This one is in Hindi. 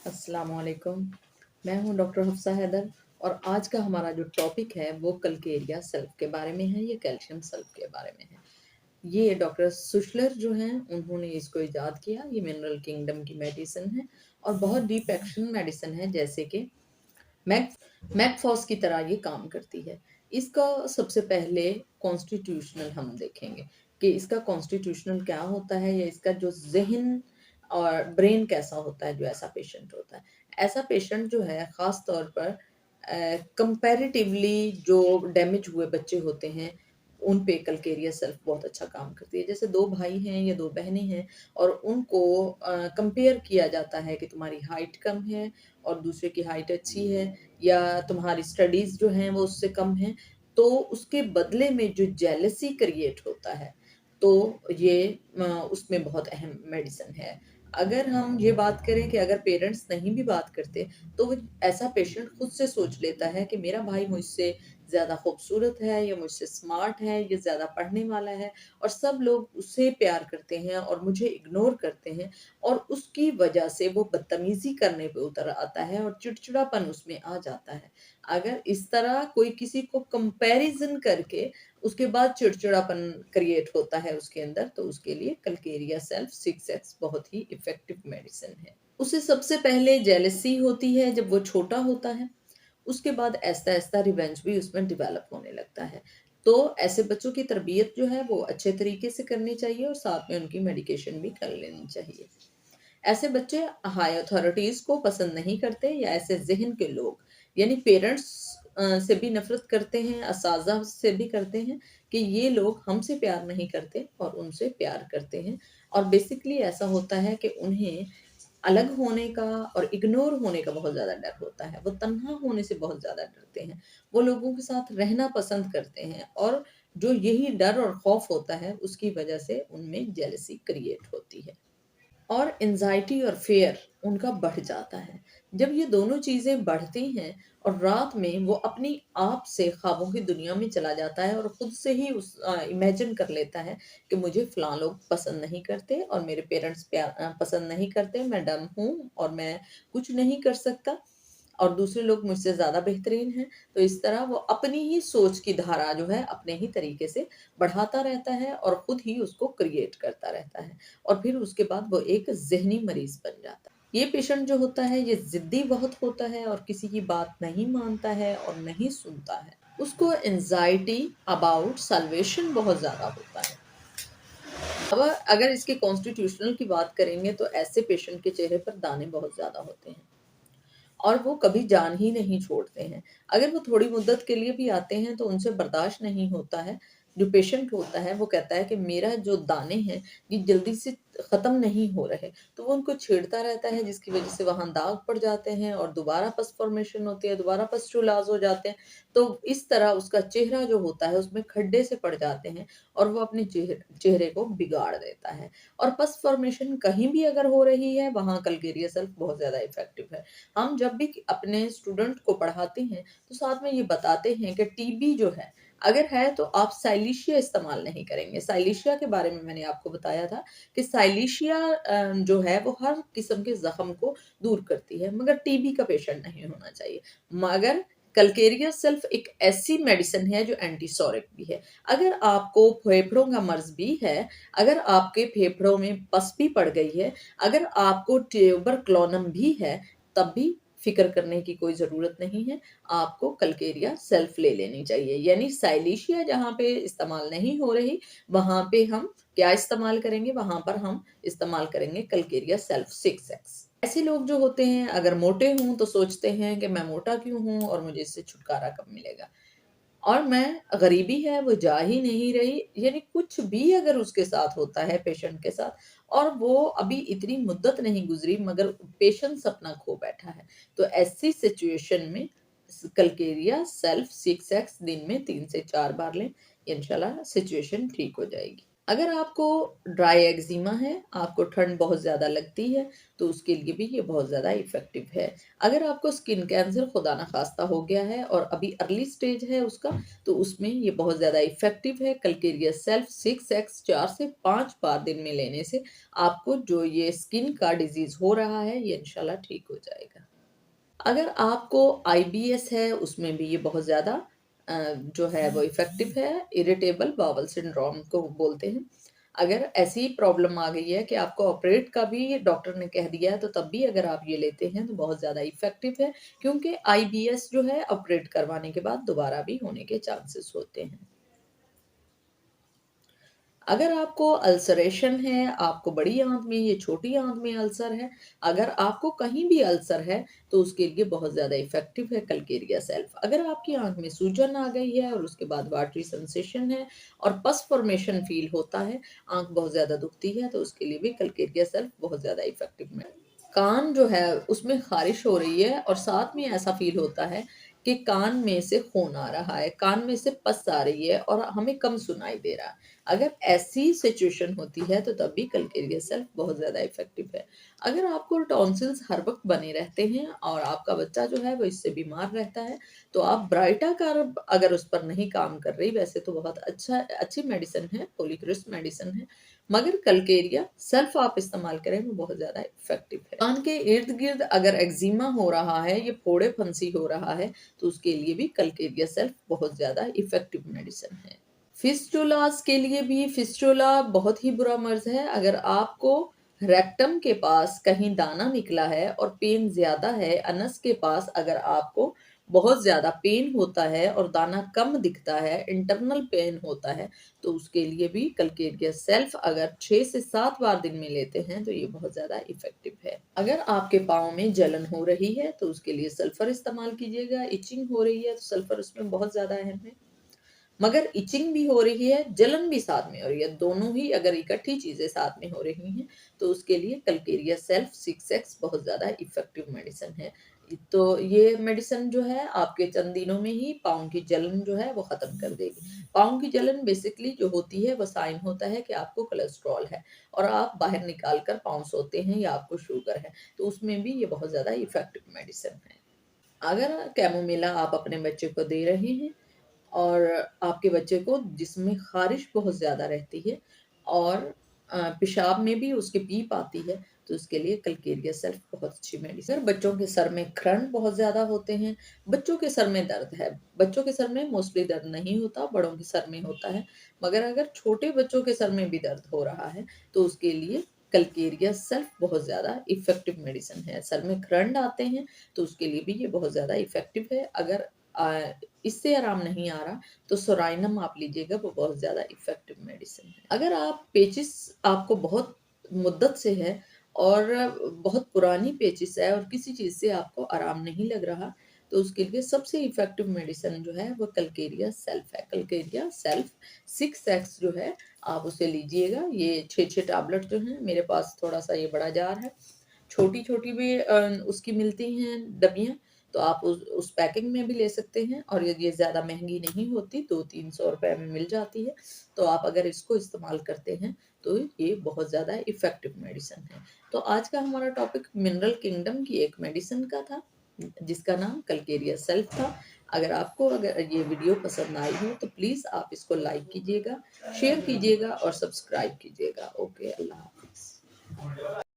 अस्सलाम वालेकुम। मैं हूँ डॉक्टर हफ्सा हैदर और आज का हमारा जो टॉपिक है वो कल्केरिया सल्फ के बारे में है, ये कैल्शियम सल्फ के बारे में है। ये डॉक्टर सुशलर जो हैं उन्होंने इसको इजाद किया। ये मिनरल किंगडम की मेडिसिन है और बहुत डीप एक्शन मेडिसिन है, जैसे कि मैकफॉस की तरह ये काम करती है। इसका सबसे पहले कॉन्स्टिट्यूशनल हम देखेंगे कि इसका कॉन्स्टिट्यूशनल क्या होता है, या इसका जो जहन और ब्रेन कैसा होता है जो ऐसा पेशेंट होता है। ऐसा पेशेंट जो है ख़ास तौर पर कंपैरेटिवली जो डैमेज हुए बच्चे होते हैं उन पे कल्केरिया सेल्फ बहुत अच्छा काम करती है। जैसे 2 भाई हैं या 2 बहनें हैं और उनको कंपेयर किया जाता है कि तुम्हारी हाइट कम है और दूसरे की हाइट अच्छी है, या तुम्हारी स्टडीज़ जो हैं वो उससे कम हैं, तो उसके बदले में जो जेलसी क्रिएट होता है, तो ये उसमें बहुत अहम मेडिसिन है। अगर हम ये बात करें कि अगर पेरेंट्स नहीं भी बात करते, तो वो ऐसा पेशेंट खुद से सोच लेता है कि मेरा भाई मुझसे ज़्यादा खूबसूरत है, या मुझसे स्मार्ट है, या ज़्यादा पढ़ने वाला है, और सब लोग उससे प्यार करते हैं और मुझे इग्नोर करते हैं, और उसकी वजह से वो बदतमीज़ी करने पे उतर आता है और चिड़चिड़ापन उसमें आ जाता है। अगर इस तरह कोई किसी को कंपैरिज़न करके उसके बाद चिड़चिड़ापन क्रिएट होता है उसके अंदर, तो उसके लिए कल्केरिया सेल्फ 6x बहुत ही इफ़ेक्टिव मेडिसिन है। उसे सबसे पहले जेलसी होती है जब वो छोटा होता है, उसके बाद आहिस्ता-आहिस्ता रिवेंज भी उसमें डेवलप होने लगता है। तो ऐसे बच्चों की तरबियत जो है वो अच्छे तरीके से करनी चाहिए और साथ में उनकी मेडिकेशन भी कर लेनी चाहिए। ऐसे बच्चे हाई अथॉरिटीज़ को पसंद नहीं करते, या ऐसे ज़हन के लोग यानी पेरेंट्स से भी नफ़रत करते हैं, असातिज़ा से भी करते हैं कि ये लोग हमसे प्यार नहीं करते और उनसे प्यार करते हैं। और बेसिकली ऐसा होता है कि उन्हें अलग होने का और इग्नोर होने का बहुत ज़्यादा डर होता है। वो तन्हा होने से बहुत ज़्यादा डरते हैं। वो लोगों के साथ रहना पसंद करते हैं, और जो यही डर और खौफ होता है उसकी वज़ह से उनमें जेलसी क्रिएट होती है। और एंग्ज़ायटी और फ़ियर उनका बढ़ जाता है। जब ये दोनों चीज़ें बढ़ती हैं और रात में वो अपनी आप से ख्वाबों की दुनिया में चला जाता है और खुद से ही इमेजिन कर लेता है कि मुझे फलाँ लोग पसंद नहीं करते और मेरे पेरेंट्स पसंद नहीं करते, मैं डम हूँ और मैं कुछ नहीं कर सकता और दूसरे लोग मुझसे ज़्यादा बेहतरीन हैं। तो इस तरह वो अपनी ही सोच की धारा जो है अपने ही तरीके से बढ़ाता रहता है और खुद ही उसको क्रिएट करता रहता है, और फिर उसके बाद वो एक ज़हनी मरीज़ बन जाता है। ये पेशेंट जो होता है ये ज़िद्दी बहुत होता है और किसी की बात नहीं मानता है और नहीं सुनता है। उसको एंग्ज़ायटी अबाउट सल्वेशन बहुत ज़्यादा होता है। अब अगर इसके कॉन्स्टिट्यूशनल की बात करेंगे तो ऐसे पेशेंट के चेहरे पर दाने बहुत ज़्यादा होते हैं और वो कभी जान ही नहीं छोड़ते हैं। अगर वो थोड़ी मुद्दत के लिए भी आते हैं तो उनसे बर्दाश्त नहीं होता है। जो पेशेंट होता है वो कहता है कि मेरा जो दाने हैं ये जल्दी से ख़त्म नहीं हो रहे। तो वो उनको छेड़ता रहता है, जिसकी वज़ह से वहाँ दाग पड़ जाते हैं और दोबारा पस फ़ॉर्मेशन होती है, दोबारा पस्चुलाज़ हो जाते हैं। तो इस तरह उसका चेहरा जो होता है उसमें खड्डे से पड़ जाते हैं और वो अपने चेहरे को बिगाड़ देता है। और पस फ़ॉर्मेशन कहीं भी अगर हो रही है वहाँ कल्केरिया सेल्फ बहुत ज़्यादा इफ़ेक्टिव है। हम जब भी अपने स्टूडेंट को पढ़ाते हैं तो साथ में ये बताते हैं कि टीबी जो है, अगर है तो आप साइलिशिया इस्तेमाल नहीं करेंगे। साइलिशिया के बारे में मैंने आपको बताया था कि साइलिशिया जो है वो हर किस्म के ज़ख्म को दूर करती है, मगर टीबी का पेशेंट नहीं होना चाहिए। मगर कल्केरिया सेल्फ एक ऐसी मेडिसिन है जो एंटीसोरिक भी है। अगर आपको फेफड़ों का मर्ज़ भी है, अगर आपके फेफड़ों में पस भी पड़ गई है, अगर आपको ट्यूबरक्लोनम भी है, तब भी फ़िक्र करने की कोई ज़रूरत नहीं है। आपको कल्केरिया सेल्फ ले लेनी चाहिए। यानी साइलिशिया जहाँ पे इस्तेमाल नहीं हो रही, वहाँ पे हम क्या इस्तेमाल करेंगे? वहाँ पर हम इस्तेमाल करेंगे कल्केरिया सेल्फ 6x। ऐसे लोग जो होते हैं अगर मोटे हों तो सोचते हैं कि मैं मोटा क्यों हूँ और मुझे इससे छुटकारा कब मिलेगा? और मैं गरीबी है वो जा ही नहीं रही, यानी कुछ भी अगर उसके साथ होता है पेशेंट के साथ, और वो अभी इतनी मुद्दत नहीं गुजरी मगर पेशेंस अपना खो बैठा है, तो ऐसी सिचुएशन में कल्केरिया सेल्फ 6x दिन में 3 से 4 बार लें, इंशाल्लाह सिचुएशन ठीक हो जाएगी। अगर आपको ड्राई एक्जिमा है, आपको ठंड बहुत ज़्यादा लगती है, तो उसके लिए भी ये बहुत ज़्यादा इफ़ेक्टिव है। अगर आपको स्किन कैंसर खुदा ना ख़ास्ता हो गया है और अभी अर्ली स्टेज है उसका, तो उसमें ये बहुत ज़्यादा इफ़ेक्टिव है। कल्केरिया सेल्फ 6x 4 से 5 बार दिन में लेने से आपको जो ये स्किन का डिज़ीज़ हो रहा है, ये इंशाल्लाह ठीक हो जाएगा। अगर आपको आईबीएस है, उसमें भी ये बहुत ज़्यादा जो है वो इफ़ेक्टिव है, इरिटेबल बाउल सिंड्रोम को बोलते हैं। अगर ऐसी प्रॉब्लम आ गई है कि आपको ऑपरेट का भी डॉक्टर ने कह दिया है, तो तब भी अगर आप ये लेते हैं, तो बहुत ज़्यादा इफ़ेक्टिव है, क्योंकि आईबीएस जो है ऑपरेट करवाने के बाद दोबारा भी होने के चांसेस होते हैं। अगर आपको अल्सरेशन है, आपको बड़ी आँत में, ये छोटी आँत में अल्सर है, अगर आपको कहीं भी अल्सर है, तो उसके लिए बहुत ज़्यादा इफ़ेक्टिव है कल्केरिया सेल्फ। अगर आपकी आँत में सूजन आ गई है और उसके बाद वाटरी सेंसेशन है और पस फॉर्मेशन फ़ील होता है, आँख बहुत ज़्यादा दुखती है, तो उसके लिए भी कल्केरिया सेल्फ बहुत ज़्यादा इफ़ेक्टिव है। कान जो है उसमें ख़ारिश हो रही है और साथ में ऐसा फ़ील होता है कि कान में से खून आ रहा है, कान में से पस आ रही है और हमें कम सुनाई दे रहा है। अगर ऐसी सिचुएशन होती है, तो तब भी कल्केरिया सेल्फ बहुत ज़्यादा इफ़ेक्टिव है। अगर आपको टॉन्सिल्स हर वक़्त बने रहते हैं और आपका बच्चा जो है वो इससे बीमार रहता है, तो आप ब्राइटा कर्ब अगर उस पर नहीं काम कर रही, वैसे तो बहुत अच्छी मेडिसिन है, पोलीक्रिस मेडिसिन है, मगर कल्केरिया सेल्फ आप इस्तेमाल करें, वो बहुत ज़्यादा इफ़ेक्टिव है। कान के इर्द-गिर्द अगर एक्जिमा हो रहा है, ये फोड़े-फुंसी हो रहा है, तो उसके लिए भी कल्केरिया सेल्फ बहुत ज़्यादा इफ़ेक्टिव मेडिसिन है। फिस्टुलास के लिए भी फिस्टुला बहुत ही बुरा मर्ज़ है। अगर आपको रेक्टम के पास कहीं दाना निकला है और पेन ज़्यादा है, अनस के पास अगर आपको बहुत ज़्यादा पेन होता है और दाना कम दिखता है, इंटरनल पेन होता है, तो उसके लिए भी कल्केरिया सेल्फ अगर 6 से 7 बार दिन में लेते हैं, तो ये बहुत ज़्यादा इफ़ेक्टिव है। अगर आपके पाँव में जलन हो रही है, तो उसके लिए सल्फ़र इस्तेमाल कीजिएगा। इचिंग हो रही है, तो सल्फ़र उसमें बहुत ज़्यादा अहम है। मगर इचिंग भी हो रही है, जलन भी साथ में हो रही है, दोनों ही अगर इकट्ठी चीज़ें साथ में हो रही हैं, तो उसके लिए कल्केरिया सेल्फ 6x बहुत ज़्यादा इफ़ेक्टिव मेडिसिन है। तो ये मेडिसिन जो है आपके चंद दिनों में ही पाँव की जलन जो है वो ख़त्म कर देगी। पाँव की जलन बेसिकली जो होती है वो साइन होता है कि आपको कोलेस्ट्रॉल है और आप बाहर निकाल कर पाँव सोते हैं या आपको शुगर है, तो उसमें भी ये बहुत ज़्यादा इफ़ेक्टिव मेडिसिन है। अगर कैमोमिला आप अपने बच्चे को दे रहे हैं और आपके बच्चे को जिसमें ख़ारिश बहुत ज़्यादा रहती है और पेशाब में भी उसके पीप आती है, तो उसके लिए कल्केरिया सेल्फ बहुत अच्छी मेडिसिन है। बच्चों के सर में व्रण बहुत ज़्यादा होते हैं, बच्चों के सर में दर्द है, बच्चों के सर में मोस्टली दर्द नहीं होता, बड़ों के सर में होता है, मगर अगर छोटे बच्चों के सर में भी दर्द हो रहा है, तो उसके लिए कल्केरिया सेल्फ बहुत ज़्यादा इफ़ेक्टिव मेडिसिन है। सर में व्रण आते हैं, तो उसके लिए भी ये बहुत ज़्यादा इफ़ेक्टिव है। अगर इससे आराम नहीं आ रहा, तो सोराइनम आप लीजिएगा, वो बहुत ज़्यादा इफ़ेक्टिव मेडिसिन है। अगर आप पेचिस आपको बहुत मुद्दत से है और बहुत पुरानी पेचिस है और किसी चीज़ से आपको आराम नहीं लग रहा, तो उसके लिए सबसे इफ़ेक्टिव मेडिसिन जो है वो कल्केरिया सेल्फ है। कल्केरिया सेल्फ 6x जो है आप उसे लीजिएगा। ये 6-6 टैबलेट जो हैं, मेरे पास थोड़ा-सा ये बड़ा जार है, छोटी-छोटी भी उसकी मिलती हैं डब्बियाँ, तो आप उस पैकिंग में भी ले सकते हैं और ये ज़्यादा महँगी नहीं होती, 200-300 रुपए में मिल जाती है। तो आप अगर इसको इस्तेमाल करते हैं, तो ये बहुत ज़्यादा इफ़ेक्टिव मेडिसिन है। तो आज का हमारा टॉपिक मिनरल किंगडम की एक मेडिसिन का था, जिसका नाम कल्केरिया सेल्फ था। अगर ये वीडियो पसंद आई हो, तो प्लीज़ आप इसको लाइक कीजिएगा, शेयर कीजिएगा और सब्सक्राइब कीजिएगा। ओके, अल्लाह हाफ़िज़।